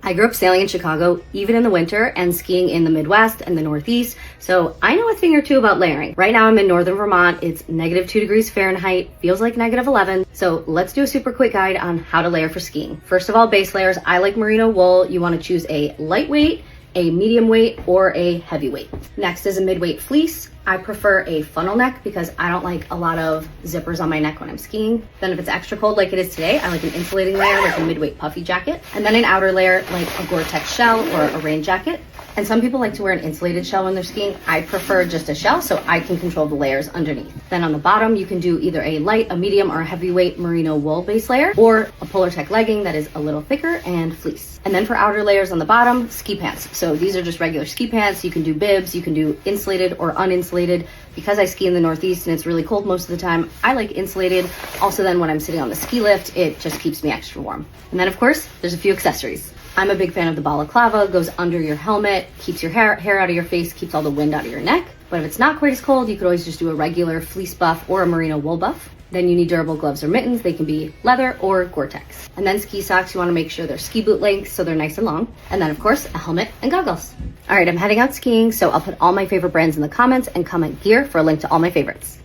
I grew up sailing in Chicago, even in the winter, and skiing in the Midwest and the Northeast, so I know a thing or two about layering. Right now I'm in northern Vermont. It's -2 degrees Fahrenheit, feels like -11. So let's do a super quick guide on how to layer for skiing. First of all, base layers. I like merino wool. You want to choose a lightweight, a medium weight, or a heavy weight. Next is a mid-weight fleece. I prefer a funnel neck because I don't like a lot of zippers on my neck when I'm skiing. Then if it's extra cold like it is today, I like an insulating layer, like a mid-weight puffy jacket. And then an outer layer like a Gore-Tex shell or a rain jacket. And some people like to wear an insulated shell when they're skiing. I prefer just a shell so I can control the layers underneath. Then on the bottom, you can do either a light, a medium, or a heavyweight merino wool base layer, or a Polartec legging that is a little thicker and fleece. And then for outer layers on the bottom, ski pants. So these are just regular ski pants. You can do bibs, you can do insulated or uninsulated. Because I ski in the Northeast and it's really cold most of the time, I like insulated. Also then when I'm sitting on the ski lift, it just keeps me extra warm. And then of course, there's a few accessories. I'm a big fan of the balaclava, goes under your helmet, keeps your hair out of your face, keeps all the wind out of your neck. But if it's not quite as cold, you could always just do a regular fleece buff or a merino wool buff. Then you need durable gloves or mittens. They can be leather or Gore-Tex. And then ski socks, you want to make sure they're ski boot length so they're nice and long. And then of course, a helmet and goggles. All right, I'm heading out skiing, so I'll put all my favorite brands in the comments and comment gear for a link to all my favorites.